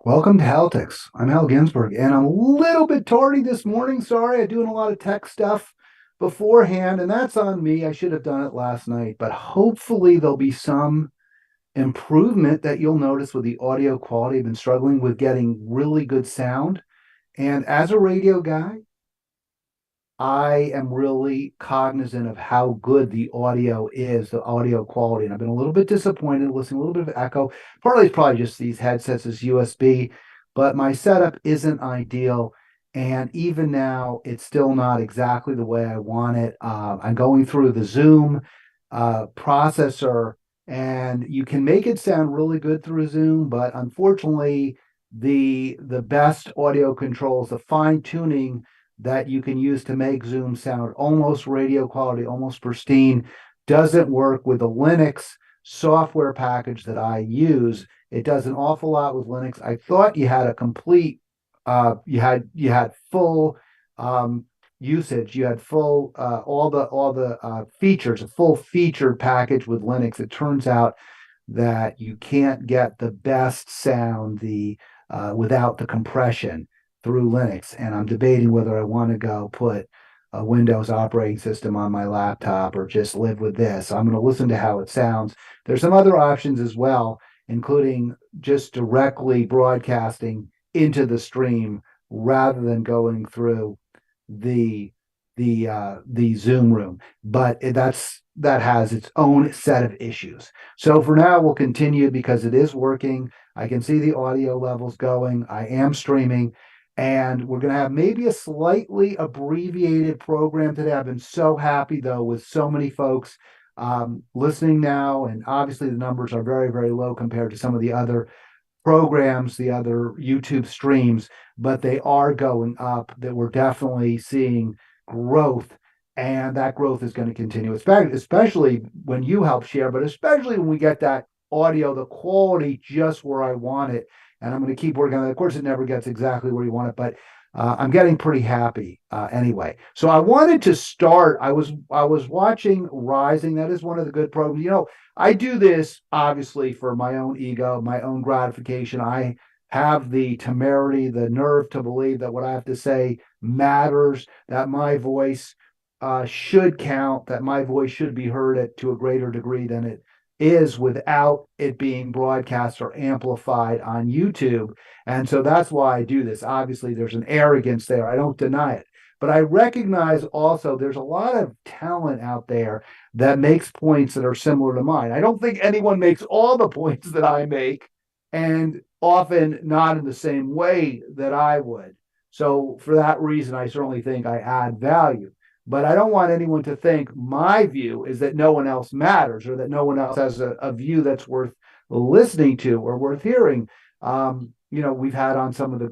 Welcome to Halitics. I'm Hal Ginsberg, and I'm a little bit tardy this morning. Sorry, I'm doing a lot of tech stuff beforehand, and that's on me. I should have done it last night, but hopefully there'll be some improvement that you'll notice with the audio quality. I've been struggling with getting really good sound, and as a radio guy, I am really cognizant of how good the audio is, the audio quality. And I've been a little bit disappointed, listening a little bit of echo. Partly it's probably just these headsets as USB, but my setup isn't ideal. And even now, it's still not exactly the way I want it. I'm going through the Zoom processor, and you can make it sound really good through Zoom, but unfortunately, the best audio controls, the fine tuning that you can use to make Zoom sound almost radio quality, almost pristine, doesn't work with the Linux software package that I use. It does an awful lot with Linux. I thought you had a complete, you had full usage. You had full all the features, a full featured package with Linux. It turns out that you can't get the best sound without the compression through Linux. And I'm debating whether I want to go put a Windows operating system on my laptop or just live with this. I'm going to listen to how it sounds. There's some other options as well, including just directly broadcasting into the stream rather than going through the the Zoom room. But that has its own set of issues. So for now, we'll continue because it is working. I can see the audio levels going. I am streaming, and we're going to have maybe a slightly abbreviated program today. I've been so happy, though, with so many folks listening now. And obviously, the numbers are very, very low compared to some of the other programs, the other YouTube streams, but they are going up. That we're definitely seeing growth. And that growth is going to continue, especially when you help share, but especially when we get that audio, the quality just where I want it. And I'm going to keep working on it. Of course, it never gets exactly where you want it, but I'm getting pretty happy anyway. So I wanted to start. I was watching Rising. That is one of the good programs. I do this obviously for my own ego, my own gratification. I have the temerity, the nerve to believe that what I have to say matters, that my voice should count, that my voice should be heard to a greater degree than it is without it being broadcast or amplified on YouTube. And so that's why I do this. Obviously, there's an arrogance there. I don't deny it. But I recognize also there's a lot of talent out there that makes points that are similar to mine. I don't think anyone makes all the points that I make, and often not in the same way that I would. So for that reason, I certainly think I add value. But I don't want anyone to think my view is that no one else matters or that no one else has a view that's worth listening to or worth hearing. We've had on some of the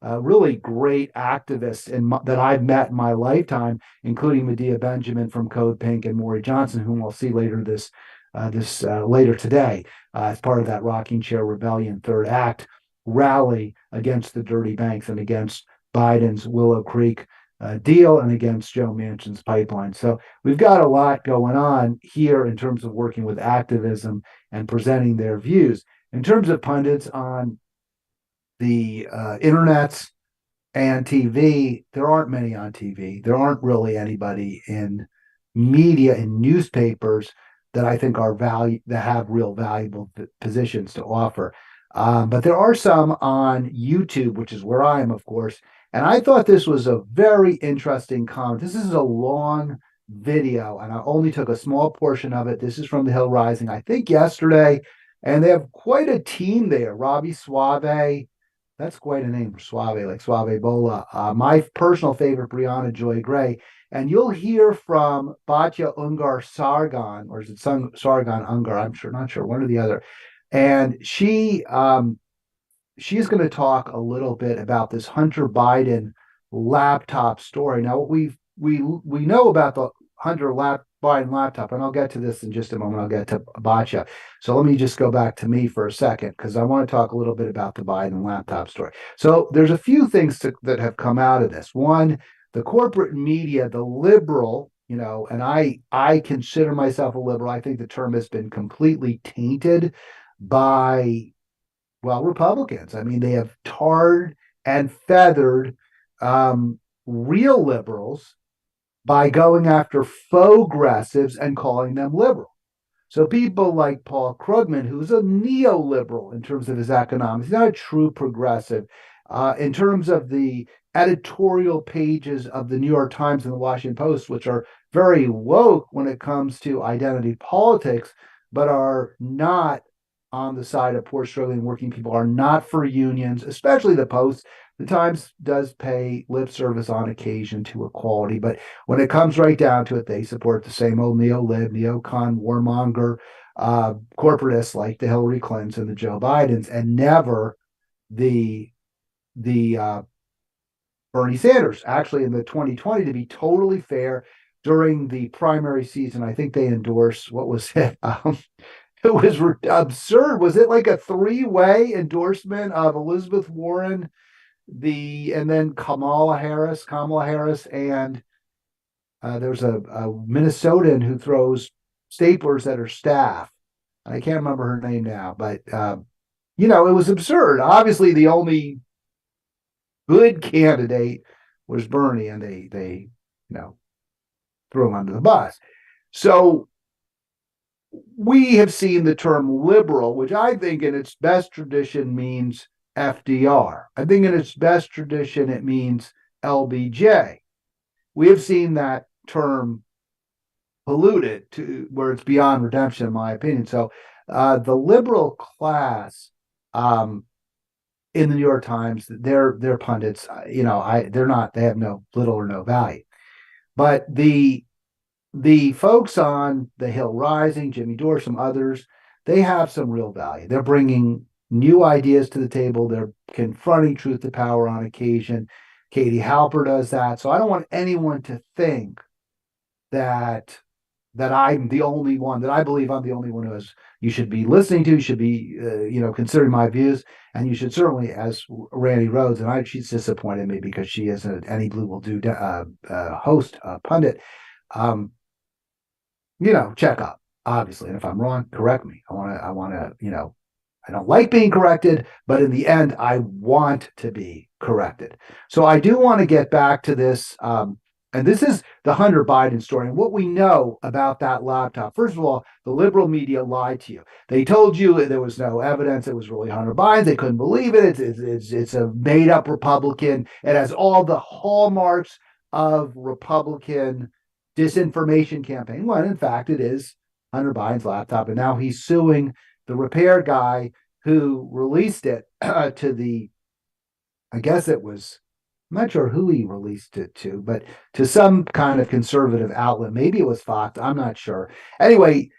really great activists that I've met in my lifetime, including Medea Benjamin from Code Pink and Maury Johnson, whom we'll see later today as part of that Rocking Chair Rebellion Third Act rally against the dirty banks and against Biden's Willow Creek deal and against Joe Manchin's pipeline. So we've got a lot going on here in terms of working with activism and presenting their views. In terms of pundits on the internets and TV, there aren't many on TV. There aren't really anybody in media and newspapers that I think that have real valuable positions to offer. But there are some on YouTube, which is where I am, of course. And I thought this was a very interesting comment. This is a long video, and I only took a small portion of it. This is from the Hill Rising, I think yesterday. And they have quite a team there. Robbie Suave, that's quite a name for Suave, like Suave Bola. My personal favorite, Brianna Joy Gray. And you'll hear from Batya Ungar Sargon, or is it Sargon Ungar? Not sure, one or the other. And she's going to talk a little bit about this Hunter Biden laptop story. Now, what we know about the Biden laptop, and I'll get to this in just a moment. I'll get to Batya. So let me just go back to me for a second because I want to talk a little bit about the Biden laptop story. So there's a few things that have come out of this. One, the corporate media, the liberal, and I consider myself a liberal. I think the term has been completely tainted by well, Republicans. I mean, they have tarred and feathered real liberals by going after faux progressives and calling them liberal. So people like Paul Krugman, who's a neoliberal in terms of his economics, he's not a true progressive. In terms of the editorial pages of the New York Times and the Washington Post, which are very woke when it comes to identity politics, but are not on the side of poor, struggling working people, are not for unions, especially the Post. The Times does pay lip service on occasion to equality, but when it comes right down to it, they support the same old neo-lib, neocon, warmonger corporatists like the Hillary Clintons and the Joe Bidens, and never the Bernie Sanders. Actually, in the 2020, to be totally fair, during the primary season, I think they endorsed, what was it? It was absurd. Was it like a three-way endorsement of Elizabeth Warren, and then Kamala Harris, and there's a Minnesotan who throws staplers at her staff. I can't remember her name now, but it was absurd. Obviously, the only good candidate was Bernie, and they threw him under the bus. So we have seen the term liberal, which I think in its best tradition means FDR. I think in its best tradition it means LBJ. We have seen that term polluted to where it's beyond redemption, in my opinion. So the liberal class in the New York Times, their pundits, they have no little or no value. But the folks on the Hill Rising, Jimmy Dore, some others, they have some real value. They're bringing new ideas to the table. They're confronting truth to power on occasion. Katie Halper does that. So I don't want anyone to think that I'm the only one, that I believe I'm the only one you should be listening to, should be, considering my views. And you should certainly, as Randy Rhodes, and she's disappointed me because she is an Any Blue Will Do host, pundit, check up, obviously. And if I'm wrong, correct me. I want to, I don't like being corrected, but in the end, I want to be corrected. So I do want to get back to this. And this is the Hunter Biden story. And what we know about that laptop, first of all, the liberal media lied to you. They told you there was no evidence. It was really Hunter Biden. They couldn't believe it. It's a made up Republican. It has all the hallmarks of Republican disinformation campaign. When in fact, it is Hunter Biden's laptop. And now he's suing the repair guy who released it to the, I guess it was, I'm not sure who he released it to, but to some kind of conservative outlet. Maybe it was Fox. I'm not sure. Anyway,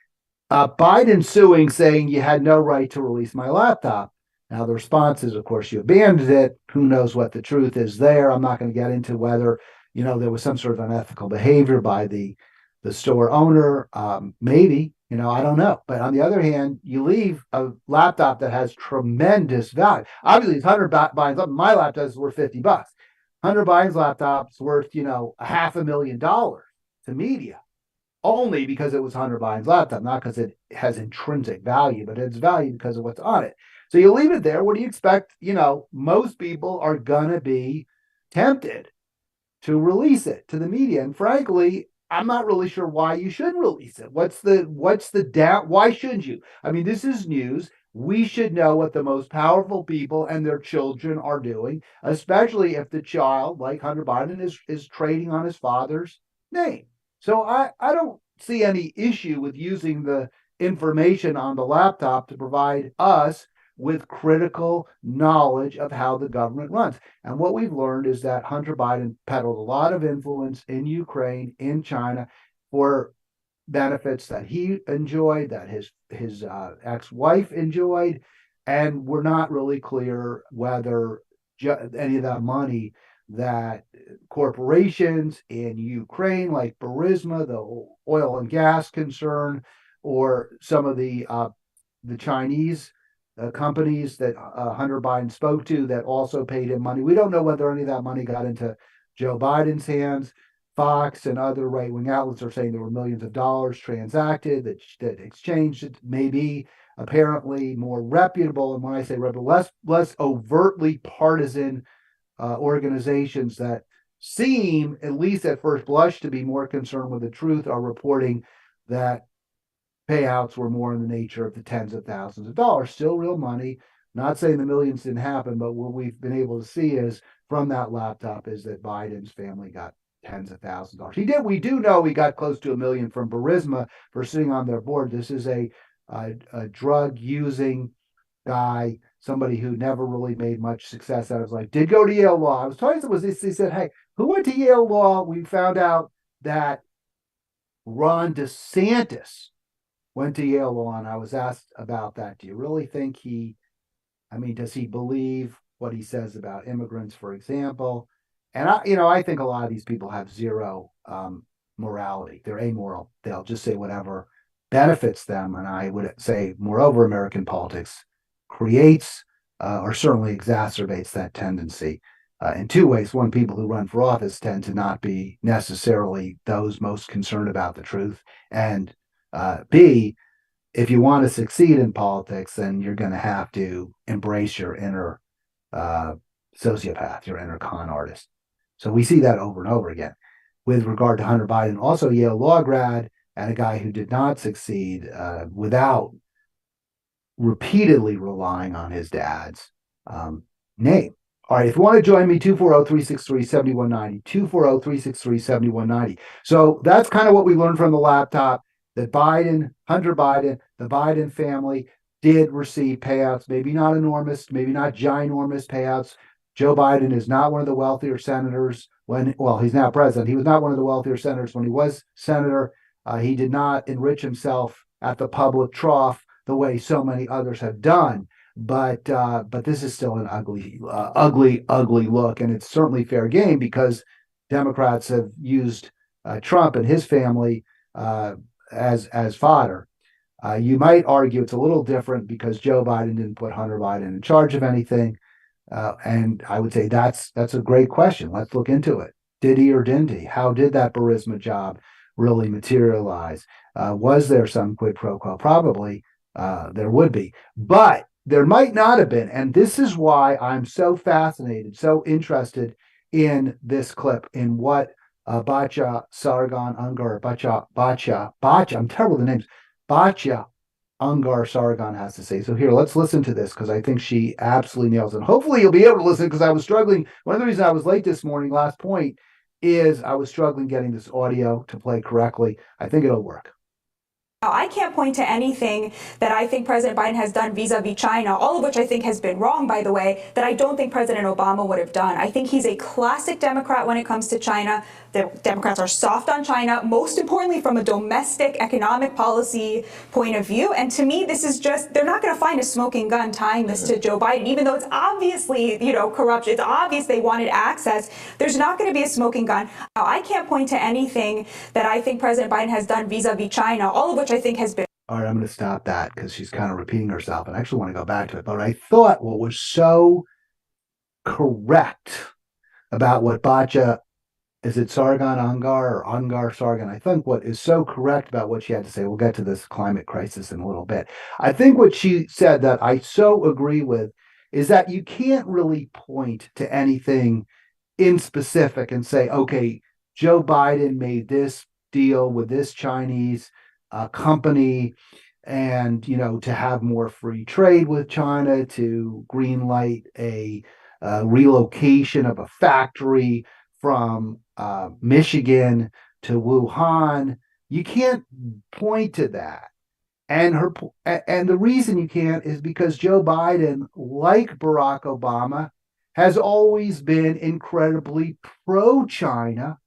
Biden suing, saying you had no right to release my laptop. Now, the response is, of course, you abandoned it. Who knows what the truth is there? I'm not going to get into whether, there was some sort of unethical behavior by the store owner. Maybe, I don't know. But on the other hand, you leave a laptop that has tremendous value. Obviously, it's Hunter Biden's. My laptop is worth $50. Hunter Biden's laptop's worth, $500,000 to media, only because it was Hunter Biden's laptop, not because it has intrinsic value, but it's value because of what's on it. So you leave it there. What do you expect? Most people are gonna be tempted to release it to the media, and frankly, I'm not really sure why you should release it. What's the doubt? Why shouldn't you? I mean, this is news. We should know what the most powerful people and their children are doing, especially if the child, like Hunter Biden, is trading on his father's name. So I don't see any issue with using the information on the laptop to provide us with critical knowledge of how the government runs. And what we've learned is that Hunter Biden peddled a lot of influence in Ukraine, in China, for benefits that he enjoyed, that his ex-wife enjoyed, and we're not really clear whether any of that money that corporations in Ukraine, like Burisma, the oil and gas concern, or some of the Chinese companies that Hunter Biden spoke to that also paid him money. We don't know whether any of that money got into Joe Biden's hands. Fox and other right-wing outlets are saying there were millions of dollars transacted that exchanged, maybe. apparently more reputable, and when I say reputable, less overtly partisan organizations that seem, at least at first blush, to be more concerned with the truth, are reporting that payouts were more in the nature of the tens of thousands of dollars. Still real money. Not saying the millions didn't happen, but what we've been able to see is from that laptop is that Biden's family got tens of thousands of dollars. We do know he got close to $1 million from Burisma for sitting on their board. This is a drug using guy, somebody who never really made much success out of his life. Did go to Yale Law. I was talking to this. He said, "Hey, who went to Yale Law?" We found out that Ron DeSantis went to Yale Law, and I was asked about that. Do you really think does he believe what he says about immigrants, for example? And I think a lot of these people have zero morality. They're amoral. They'll just say whatever benefits them. And I would say, moreover, American politics creates or certainly exacerbates that tendency in two ways. One, people who run for office tend to not be necessarily those most concerned about the truth. And B, if you want to succeed in politics, then you're going to have to embrace your inner sociopath, your inner con artist. So we see that over and over again. With regard to Hunter Biden, also Yale Law grad and a guy who did not succeed without repeatedly relying on his dad's name. All right, if you want to join me, 240-363-7190, 240-363-7190. So that's kind of what we learned from the laptop, that Hunter Biden, the Biden family did receive payouts, maybe not enormous, maybe not ginormous payouts. Joe Biden is not one of the wealthier senators he's now president. He was not one of the wealthier senators when he was senator. He did not enrich himself at the public trough the way so many others have done. But this is still an ugly look, and it's certainly fair game because Democrats have used Trump and his family as fodder. You might argue it's a little different because Joe Biden didn't put Hunter Biden in charge of anything, and I would say that's a great question. Let's look into it. Did he or didn't he? How did that Burisma job really materialize? Was there some quid pro quo? Probably there would be, but there might not have been. And this is why I'm so fascinated, so interested in this clip, in what Bacha Sargon Ungar, I'm terrible with the names, Bacha Ungar Sargon has to say. So here, let's listen to this because I think she absolutely nails it. Hopefully you'll be able to listen because I was struggling. One of the reasons I was late this morning, last point, is I was struggling getting this audio to play correctly. I think it'll work. I can't point to anything that I think President Biden has done vis-a-vis China, all of which I think has been wrong, by the way, that I don't think President Obama would have done. I think he's a classic Democrat when it comes to China. The Democrats are soft on China, most importantly from a domestic economic policy point of view. And to me, this is just, they're not going to find a smoking gun tying this to Joe Biden, even though it's obviously, corruption. It's obvious they wanted access. There's not going to be a smoking gun. I can't point to anything that I think President Biden has done vis-a-vis China, all of which I think has been. All right, I'm going to stop that because she's kind of repeating herself, and I actually want to go back to it. But I thought what was so correct about what Bacha, is it Sargon Ungar or Ungar Sargon? I think what is so correct about what she had to say, we'll get to this climate crisis in a little bit. I think what she said that I so agree with is that you can't really point to anything in specific and say, okay, Joe Biden made this deal with this Chinese company, and to have more free trade with China, to greenlight a relocation of a factory from Michigan to Wuhan. You can't point to that, and the reason you can't is because Joe Biden, like Barack Obama, has always been incredibly pro-China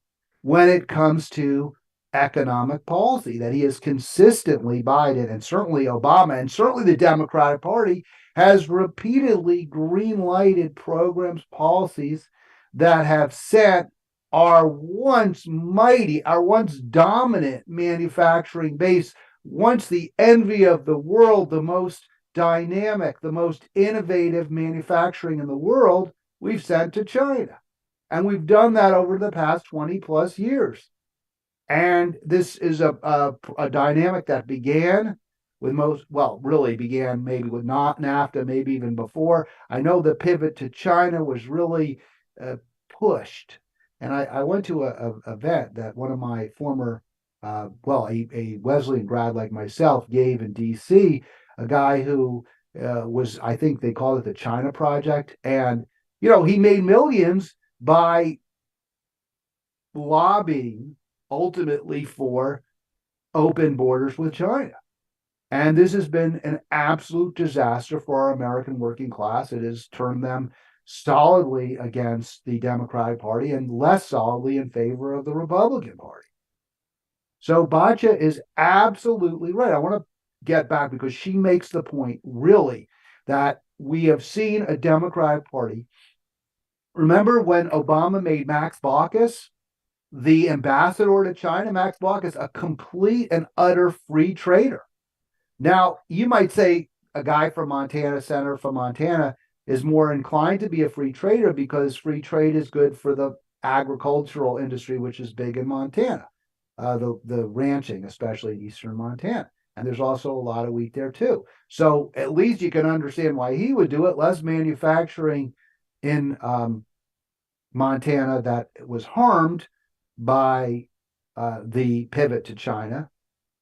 when it comes to economic policy, that he has consistently, Biden and certainly Obama and certainly the Democratic Party has repeatedly green-lighted programs, policies that have sent our once mighty, our once dominant manufacturing base, once the envy of the world, the most dynamic, the most innovative manufacturing in the world, we've sent to China. And we've done that over the past 20 plus years. And this is a dynamic that began with most, well, really began maybe with not NAFTA, maybe even before. I know the pivot to China was really uh, pushed. And I went to a event that one of my former, a Wesleyan grad like myself gave in DC, a guy who was, I think they called it the China Project. And, he made millions by lobbying ultimately for open borders with China. And this has been an absolute disaster for our American working class. It has turned them solidly against the Democratic Party and less solidly in favor of the Republican Party. So Bacha is absolutely right. I want to get back because she makes the point really that we have seen a Democratic Party. Remember when Obama made Max Baucus the ambassador to China? Max Baucus, a complete and utter free trader. Now, you might say a guy from Montana, senator from Montana, is more inclined to be a free trader because free trade is good for the agricultural industry, which is big in Montana, the ranching, especially in eastern Montana. And there's also a lot of wheat there too. So at least you can understand why he would do it. Less manufacturing in Montana that was harmed by the pivot to China,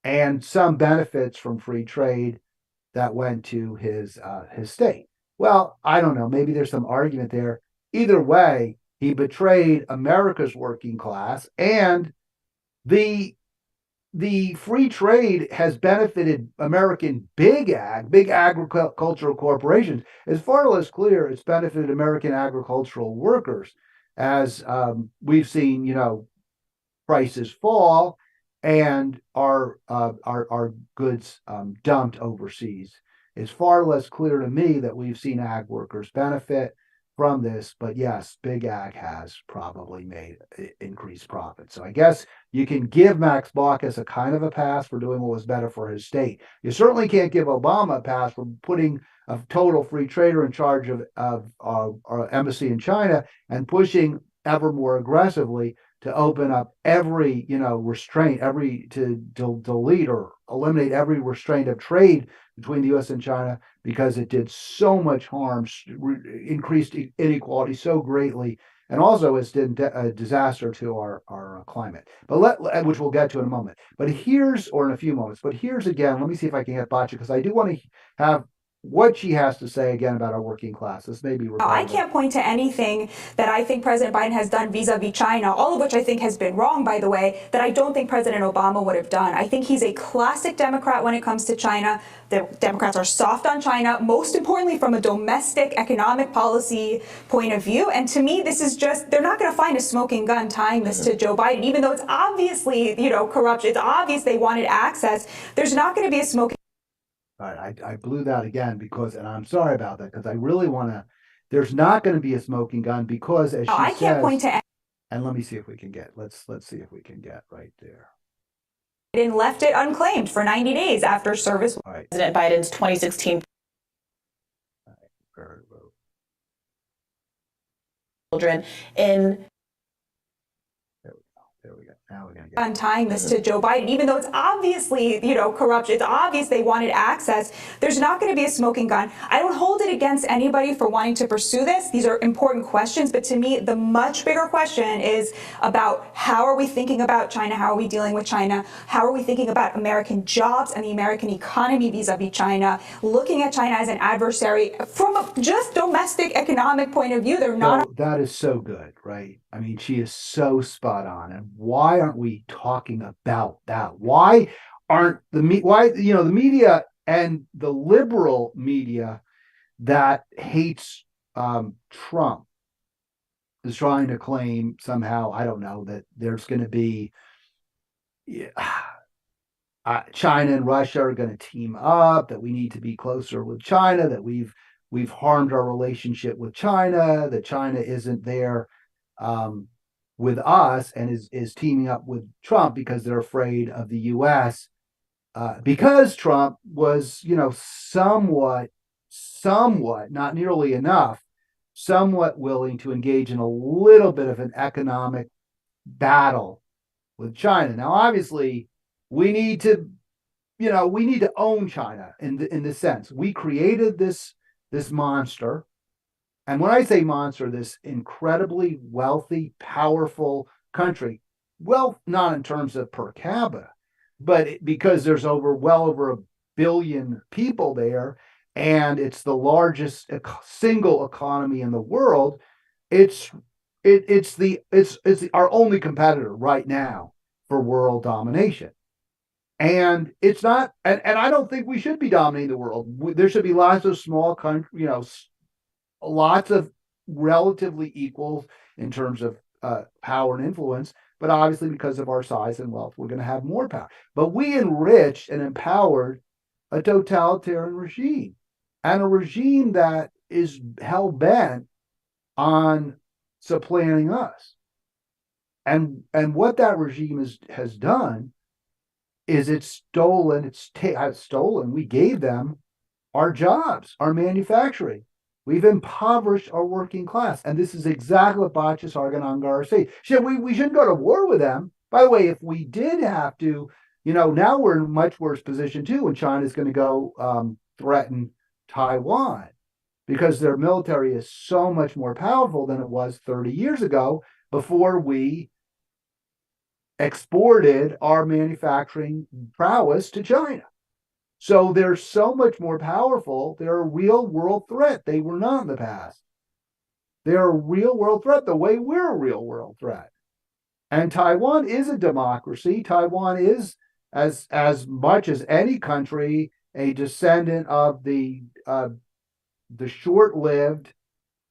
and some benefits from free trade that went to his state. Well, I don't know. Maybe there's some argument there. Either way, he betrayed America's working class, and the the free trade has benefited American big agricultural corporations. As far as clear, it's benefited American agricultural workers, as we've seen, prices fall and our goods dumped overseas. It's far less clear to me that we've seen ag workers benefit from this, but yes, big ag has probably made increased profits. So I guess you can give Max Baucus a kind of a pass for doing what was better for his state. You certainly can't give Obama a pass for putting a total free trader in charge of our embassy in China and pushing ever more aggressively to open up every restraint, to delete or eliminate every restraint of trade between the U.S. and China, because it did so much harm, increased inequality so greatly, and also it's did a disaster to our climate. But which we'll get to in a moment. But here's, or in a few moments. But here's again. Let me see if I can get Boccia, because I do want to have what she has to say again about our working class. This may be I repetitive. can't point to anything that I think President Biden has done vis-a-vis China, all of which I think has been wrong, by the way, that I don't think President Obama would have done. I think he's a classic Democrat when it comes to China. The Democrats are soft on China, most importantly from a domestic economic policy point of view. And to me, this is just, they're not going to find a smoking gun tying this to Joe Biden, even though it's obviously, corruption. It's obvious they wanted access. There's not going to be a smoking. All right, I blew that again because, and I'm sorry about that, because I really want to. There's not going to be a smoking gun because, as she I can't point says, to. and let me see if we can get. Let's see if we can get right there. Biden left it unclaimed for 90 days after service. All right. President Biden's 2016 Very well. children in. There we go. Now we're gonna get. Untying this to Joe Biden, even though it's obviously, corruption. It's obvious they wanted access. There's not going to be a smoking gun. I don't hold it against anybody for wanting to pursue this. These are important questions, but to me, the much bigger question is about how are we thinking about China? How are we dealing with China? How are we thinking about American jobs and the American economy vis-a-vis China? Looking at China as an adversary from a just domestic economic point of view, they're not. So that is so good, right? I mean, she is so spot on. And why aren't we talking about that? Why aren't the media and the liberal media that hates Trump is trying to claim somehow, I don't know, that there's going to be China and Russia are going to team up, that we need to be closer with China, that we've harmed our relationship with China, that China isn't there with us and is teaming up with Trump because they're afraid of the U.S. Because Trump was, somewhat, not nearly enough, somewhat willing to engage in a little bit of an economic battle with China. Now, obviously, we need to we need to own China in the sense we created this monster. And when I say monster, this incredibly wealthy, powerful country, well, not in terms of per capita, but because there's well over 1 billion people there, and it's the largest single economy in the world. It's our only competitor right now for world domination. And it's not, and I don't think we should be dominating the world. There should be lots of small countries, lots of relatively equals in terms of power and influence. But obviously, because of our size and wealth, we're going to have more power. But we enriched and empowered a totalitarian regime, and a regime that is hell bent on supplanting us. And what that regime has done is it's stolen. We gave them our jobs, our manufacturing. We've impoverished our working class. And this is exactly what Bacchus, Arganongar are saying. We shouldn't go to war with them. By the way, if we did have to, now we're in a much worse position too when China's going to go threaten Taiwan, because their military is so much more powerful than it was 30 years ago before we exported our manufacturing prowess to China. So they're so much more powerful. They're a real world threat. They were not in the past. They're a real world threat the way we're a real world threat. And Taiwan is a democracy. Taiwan is, as much as any country, a descendant of the short-lived,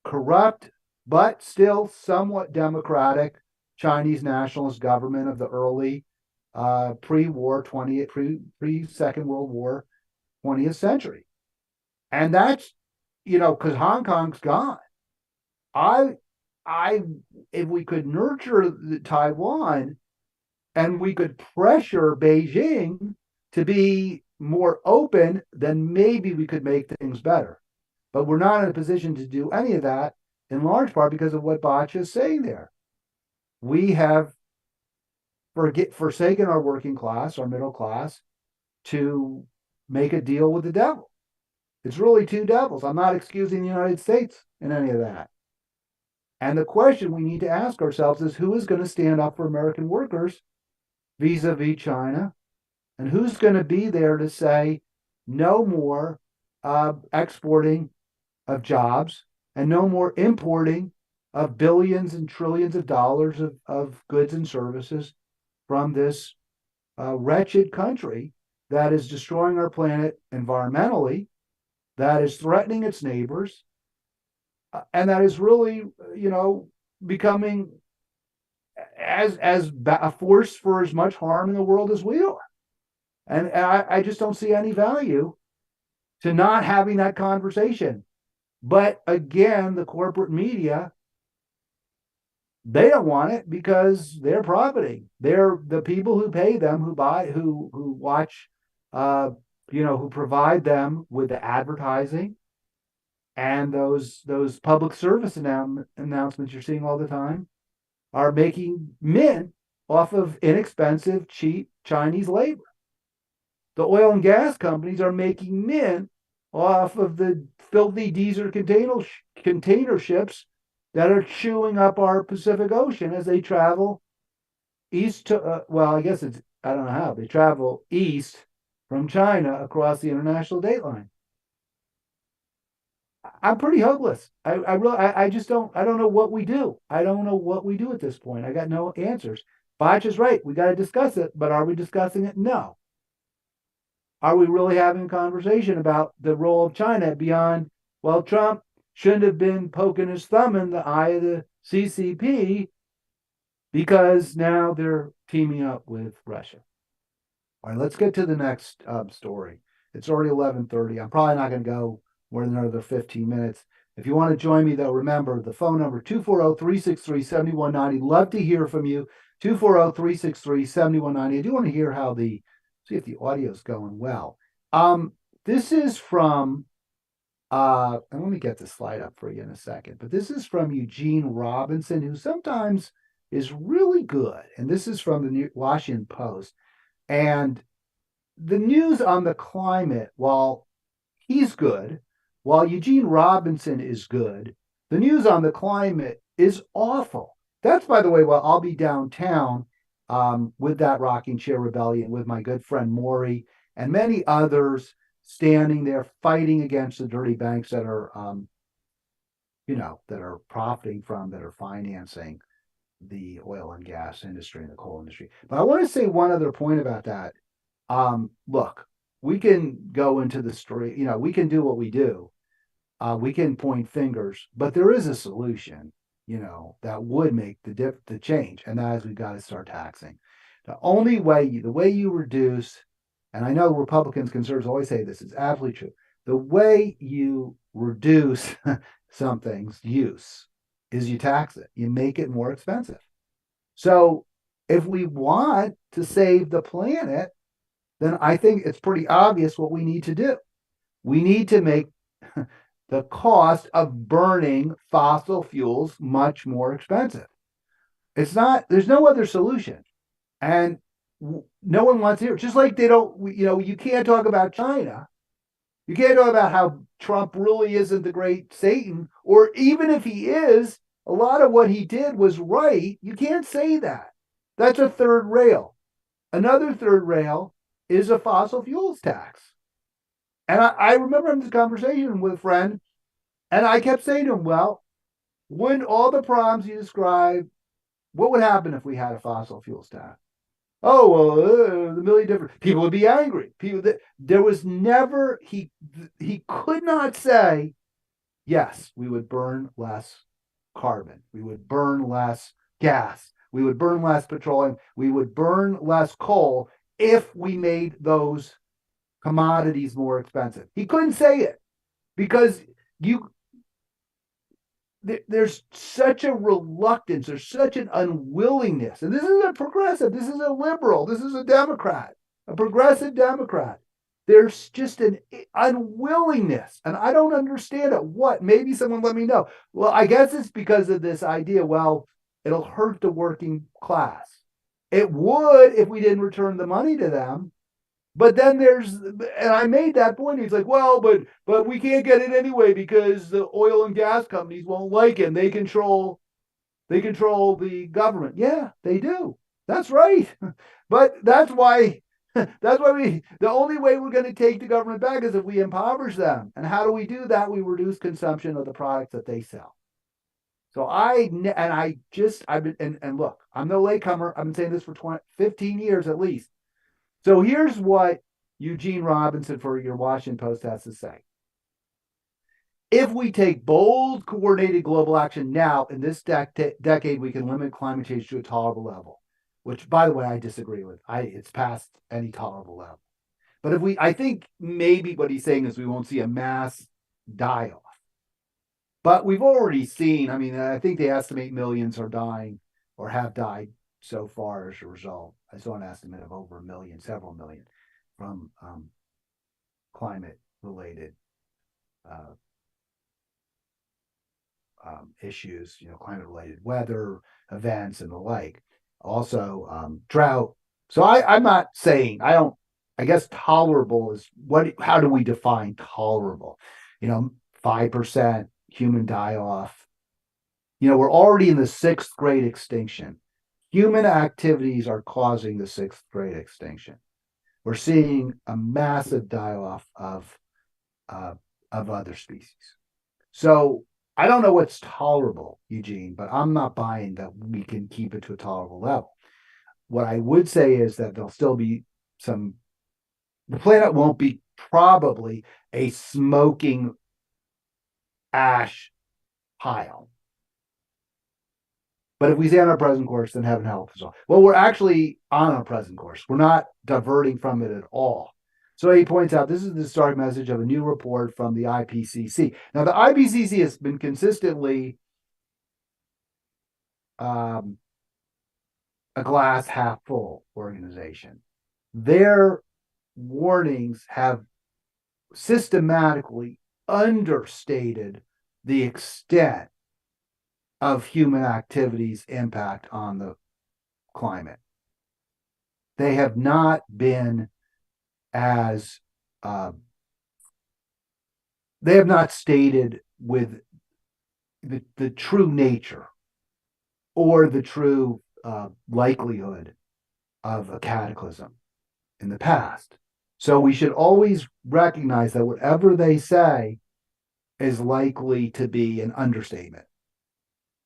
corrupt, but still somewhat democratic Chinese nationalist government of the early pre-war 20th pre-Second World War 20th century. And that's, because Hong Kong's gone. If we could nurture Taiwan and we could pressure Beijing to be more open, then maybe we could make things better. But we're not in a position to do any of that, in large part because of what Bacchus is saying there. We have forsaken our working class, our middle class, to make a deal with the devil. It's really two devils. I'm not excusing the United States in any of that. And the question we need to ask ourselves is, who is going to stand up for American workers vis-a-vis China? And who's going to be there to say no more exporting of jobs and no more importing of billions and trillions of dollars of goods and services from this wretched country that is destroying our planet environmentally, that is threatening its neighbors, and that is really, becoming as a force for as much harm in the world as we are. And I just don't see any value to not having that conversation. But again, the corporate media, they don't want it because they're profiting. They're the people who pay them, who watch, who provide them with the advertising and those public service announcements you're seeing all the time are making mint off of inexpensive, cheap Chinese labor. The oil and gas companies are making mint off of the filthy diesel container ships that are chewing up our Pacific Ocean as they travel east to, I don't know how, they travel east from China across the international date line. I'm pretty hopeless. I just don't know what we do. I don't know what we do at this point. I got no answers. Botch is right. We got to discuss it, but are we discussing it? No. Are we really having a conversation about the role of China beyond, well, Trump shouldn't have been poking his thumb in the eye of the CCP because now they're teaming up with Russia. All right, let's get to the next story. It's already 11:30. I'm probably not going to go more than another 15 minutes. If you want to join me, though, remember the phone number 240-363-7190. Love to hear from you. 240-363-7190. I do want to hear see if the audio is going well. This is from and let me get the slide up for you in a second, but this is from Eugene Robinson, who sometimes is really good. And this is from the Washington Post. And the news on the climate, while he's good, while Eugene Robinson is good, the news on the climate is awful. That's, by the way, while I'll be downtown with that rocking chair rebellion with my good friend Maury and many others standing there fighting against the dirty banks that are, that are profiting from, that are financing the oil and gas industry and the coal industry. But I want to say one other point about that. Look, we can go into the story, we can do what we do. We can point fingers, but there is a solution, that would make the change, and that is we've got to start taxing. The way you reduce, and I know Republicans, conservatives always say this is absolutely true. The way you reduce something's use is you tax it. You make it more expensive. So if we want to save the planet, then I think it's pretty obvious what we need to do. We need to make the cost of burning fossil fuels much more expensive. There's no other solution. And no one wants to hear it. Just like they don't, you can't talk about China. You can't talk about how Trump really isn't the great Satan, or even if he is, a lot of what he did was right. You can't say that. That's a third rail. Another third rail is a fossil fuels tax. And I remember in this conversation with a friend, and I kept saying to him, well, wouldn't all the problems you described, what would happen if we had a fossil fuels tax? Oh, well, the million different people would be angry. There was never, he could not say, yes, we would burn less carbon. We would burn less gas. We would burn less petroleum. We would burn less coal if we made those commodities more expensive. He couldn't say it because there's such a reluctance, there's such an unwillingness. And this is a progressive, this is a liberal, this is a Democrat, a progressive Democrat. There's just an unwillingness, and I don't understand it. What? Maybe someone let me know. Well, I guess it's because of this idea, well, it'll hurt the working class. It would if we didn't return the money to them. But then and I made that point. He's like, well, but we can't get it anyway because the oil and gas companies won't like it. And they control the government. Yeah, they do. That's right. But that's why the only way we're going to take the government back is if we impoverish them. And how do we do that? We reduce consumption of the products that they sell. So I've been, and look, I'm no latecomer. I've been saying this for 15 years at least. So here's what Eugene Robinson for your Washington Post has to say. If we take bold, coordinated global action now in this decade, we can limit climate change to a tolerable level, which, by the way, I disagree with. It's past any tolerable level. But I think maybe what he's saying is we won't see a mass die-off. But we've already seen, I think they estimate millions are dying or have died so far as a result. I saw an estimate of over 1 million, several million, from climate-related issues, climate-related weather events and the like. Also, drought. So I'm not saying, I guess tolerable is how do we define tolerable? 5% human die-off. We're already in the 6th grade extinction. Human activities are causing the 6th grade extinction. We're seeing a massive die-off of other species. So I don't know what's tolerable, Eugene, but I'm not buying that we can keep it to a tolerable level. What I would say is that there'll still be the planet won't be probably a smoking ash pile. But if we stay on our present course, then heaven help us all. Well, we're actually on our present course. We're not diverting from it at all. So he points out this is the start message of a new report from the IPCC. Now, the IPCC has been consistently a glass half full organization. Their warnings have systematically understated the extent of human activity's impact on the climate. They have not been as they have not stated with the true nature or the true likelihood of a cataclysm in the past. So we should always recognize that whatever they say is likely to be an understatement.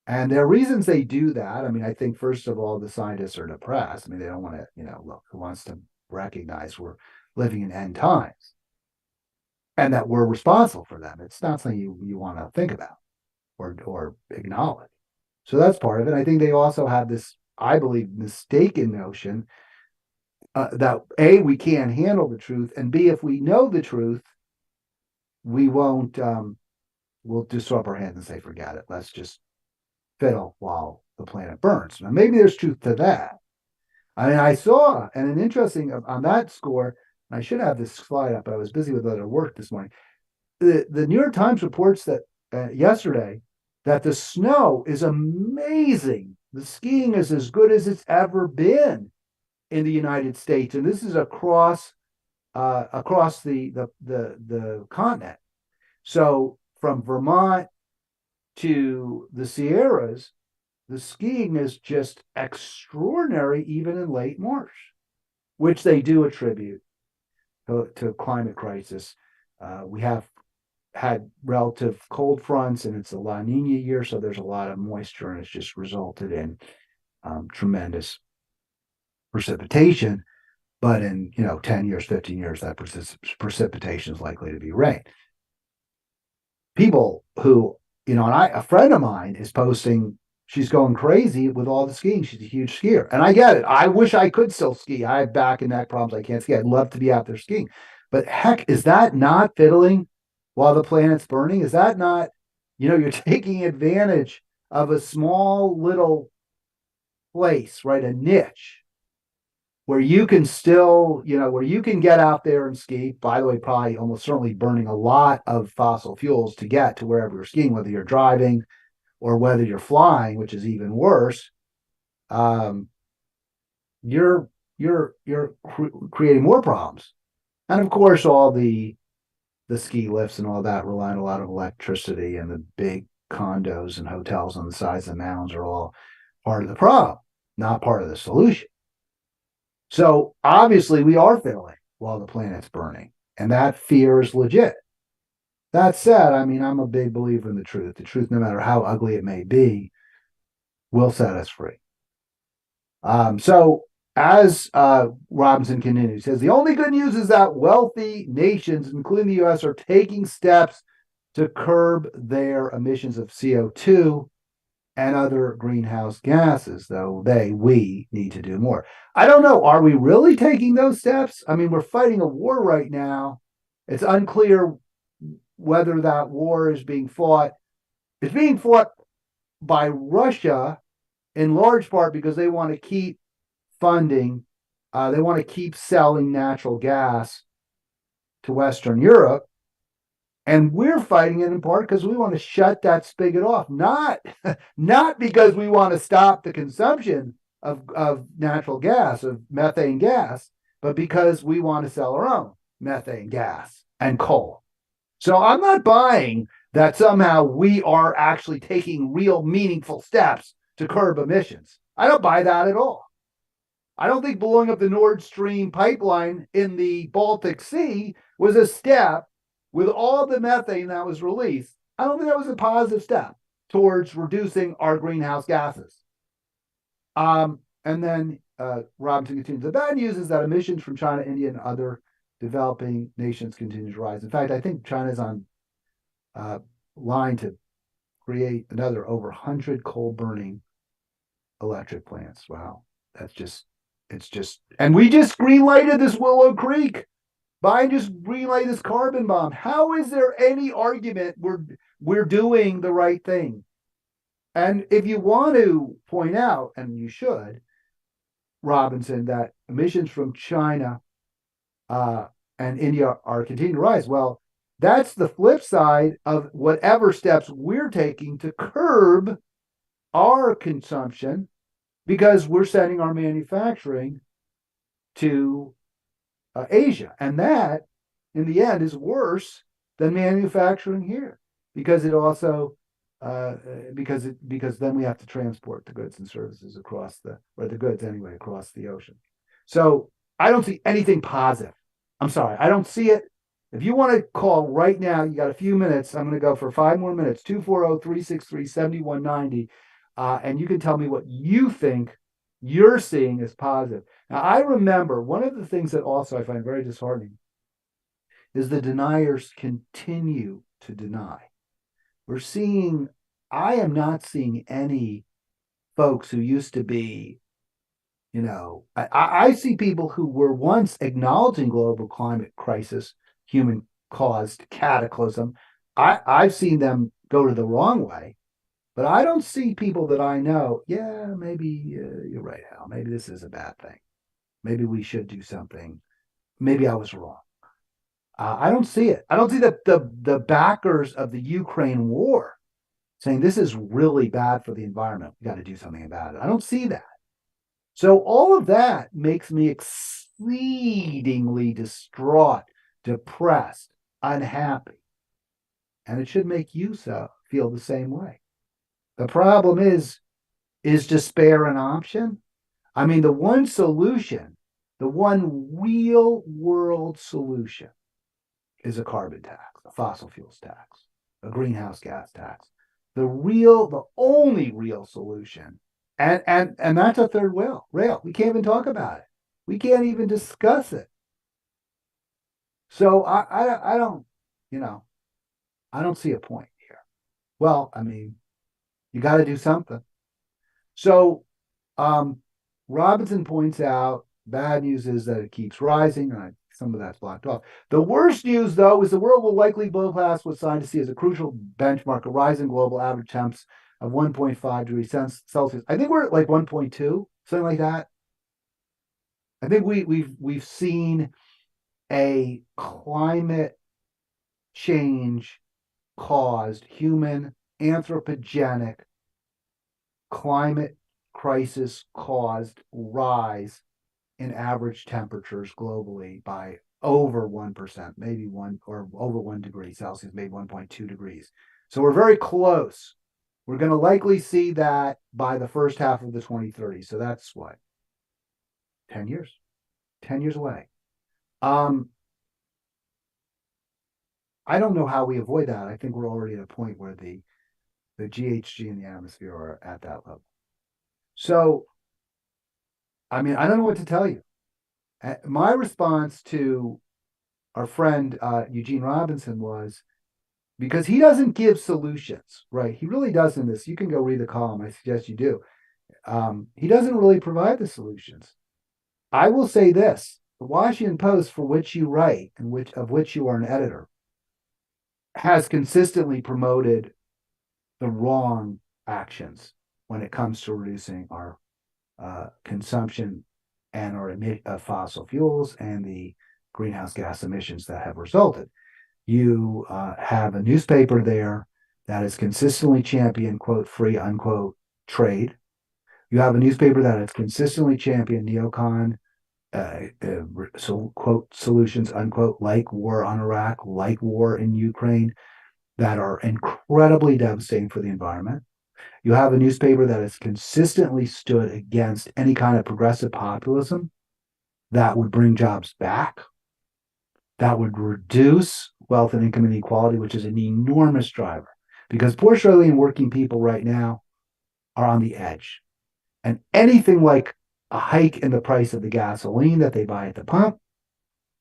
And there are reasons they do that. I mean, I think, first of all, the scientists are depressed. I mean, they don't want to, look, who wants to recognize we're living in end times and that we're responsible for them? It's not something you want to think about or acknowledge. So that's part of it. I think they also have this, I believe, mistaken notion that A, we can't handle the truth, and B, if we know the truth, we won't, we'll just throw up our hands and say, forget it. Let's just fiddle while the planet burns. Now, maybe there's truth to that. I mean, I saw, and an interesting, on that score, and I should have this slide up, but I was busy with other work this morning. The New York Times reports that yesterday that the snow is amazing. The skiing is as good as it's ever been in the United States, and this is across the continent. So from Vermont to the Sierras, the skiing is just extraordinary, even in late March, which they do attribute to climate crisis. We have had relative cold fronts, and it's a La Nina year, so there's a lot of moisture, and it's just resulted in tremendous precipitation. But in 10 years, 15 years, that precipitation is likely to be rain. People who, and a friend of mine is posting, she's going crazy with all the skiing. She's a huge skier. And I get it. I wish I could still ski. I have back and neck problems. I can't ski. I'd love to be out there skiing. But heck, is that not fiddling while the planet's burning? Is that not, you're taking advantage of a small little place, right? A niche where you can still, where you can get out there and ski. By the way, probably almost certainly burning a lot of fossil fuels to get to wherever you're skiing, whether you're driving or whether you're flying, which is even worse. You're creating more problems. And of course, all the ski lifts and all that rely on a lot of electricity, and the big condos and hotels on the sides of the mountains are all part of the problem, not part of the solution. So obviously we are fiddling while the planet's burning, and that fear is legit. That said, I mean, I'm a big believer in the truth. The truth, no matter how ugly it may be, will set us free. So as Robinson continues, he says, the only good news is that wealthy nations, including the U.S., are taking steps to curb their emissions of CO2 and other greenhouse gases, though we need to do more. I don't know. Are we really taking those steps? I mean, we're fighting a war right now. It's unclear whether that war is being fought. It's being fought by Russia in large part because they want to keep funding. They want to keep selling natural gas to Western Europe. And we're fighting it in part because we want to shut that spigot off, not because we want to stop the consumption of natural gas, of methane gas, but because we want to sell our own methane gas and coal. So I'm not buying that somehow we are actually taking real meaningful steps to curb emissions. I don't buy that at all. I don't think blowing up the Nord Stream pipeline in the Baltic Sea was a step. With all the methane that was released, I don't think that was a positive step towards reducing our greenhouse gases. And then Robinson continues, the bad news is that emissions from China, India, and other developing nations continue to rise. In fact, I think China's on line to create another over 100 coal-burning electric plants. Wow, and we just green-lighted this Willow Creek. Biden just greenlight this carbon bomb. How is there any argument we're doing the right thing? And if you want to point out, and you should, Robinson, that emissions from China and India are continuing to rise, well, that's the flip side of whatever steps we're taking to curb our consumption, because we're sending our manufacturing to Asia. And that, in the end, is worse than manufacturing here because it also because then we have to transport the goods and services across the goods anyway across the ocean. So I don't see anything positive. I'm sorry, I don't see it. If you want to call right now, you got a few minutes. I'm going to go for 5 more minutes. 240-363-7190. And you can tell me what you think you're seeing as positive. Now, I remember one of the things that also I find very disheartening is the deniers continue to deny. I am not seeing any folks who used to be, I see people who were once acknowledging global climate crisis, human caused cataclysm. I've seen them go to the wrong way, but I don't see people that I know. Yeah, maybe you're right, Hal. Maybe this is a bad thing. Maybe we should do something. Maybe I was wrong. I don't see it. I don't see the backers of the Ukraine war saying this is really bad for the environment. We got to do something about it. I don't see that. So all of that makes me exceedingly distraught, depressed, unhappy. And it should make you feel the same way. The problem is despair an option? I mean, the one solution, the one real world solution is a carbon tax, a fossil fuels tax, a greenhouse gas tax. The only real solution. And that's a third rail. We can't even talk about it. We can't even discuss it. So I don't, I don't see a point here. Well, I mean, you got to do something. So Robinson points out bad news is that it keeps rising, and some of that's blocked off. The worst news, though, is the world will likely bypass what scientists see as a crucial benchmark, a rise in global average temps of 1.5 degrees Celsius. I think we're at like 1.2, something like that. I think we've seen a climate change caused human anthropogenic climate crisis caused rise in average temperatures globally by over 1%, maybe one or over 1 degree Celsius, maybe 1.2 degrees. So we're very close. We're going to likely see that by the first half of the 2030s. So that's what? 10 years. 10 years away. I don't know how we avoid that. I think we're already at a point where the GHG in the atmosphere are at that level. So, I mean, I don't know what to tell you. My response to our friend Eugene Robinson was because he doesn't give solutions, right? He really doesn't. This you can go read the column. I suggest you do. He doesn't really provide the solutions. I will say this: the Washington Post, for which you write and of which you are an editor, has consistently promoted the wrong actions when it comes to reducing our consumption and our fossil fuels and the greenhouse gas emissions that have resulted. You have a newspaper there that has consistently championed quote free unquote trade. You have a newspaper that has consistently championed neocon quote solutions unquote like war on Iraq, like war in Ukraine, that are incredibly devastating for the environment. You have a newspaper that has consistently stood against any kind of progressive populism that would bring jobs back, that would reduce wealth and income inequality, which is an enormous driver. Because poor, struggling, working people right now are on the edge. And anything like a hike in the price of the gasoline that they buy at the pump,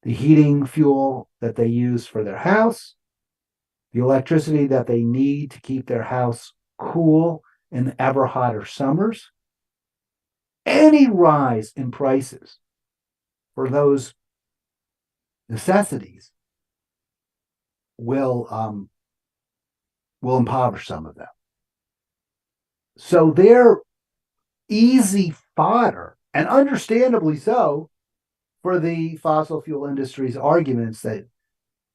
the heating fuel that they use for their house, the electricity that they need to keep their house cool in the ever hotter summers, any rise in prices for those necessities will impoverish some of them. So they're easy fodder, and understandably so, for the fossil fuel industry's arguments that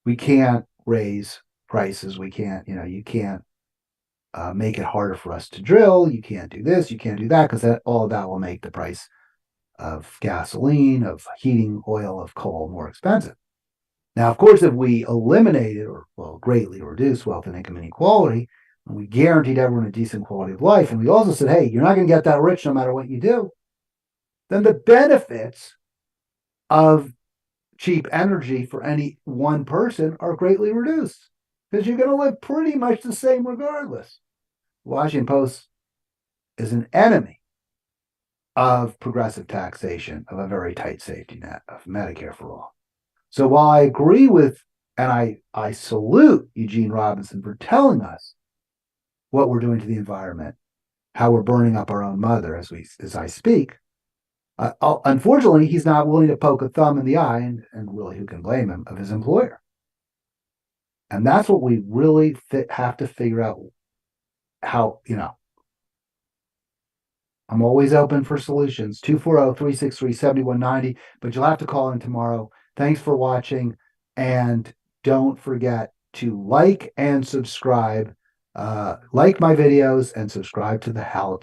we can't raise prices, we can't, you can't make it harder for us to drill, you can't do this, you can't do that, because all of that will make the price of gasoline, of heating oil, of coal more expensive. Now, of course, if we eliminated or greatly reduced wealth and income inequality, and we guaranteed everyone a decent quality of life, and we also said, hey, you're not going to get that rich no matter what you do, then the benefits of cheap energy for any one person are greatly reduced because you're going to live pretty much the same regardless. Washington Post is an enemy of progressive taxation, of a very tight safety net, of Medicare for all. So while I agree with, and I salute Eugene Robinson for telling us what we're doing to the environment, how we're burning up our own mother as I speak, unfortunately, he's not willing to poke a thumb in the eye, and really, who can blame him, of his employer. And that's what we really have to figure out. How, I'm always open for solutions. 240-363-7190, but you'll have to call in tomorrow. Thanks for watching, and don't forget to like and subscribe. Like my videos and subscribe to the Halitics.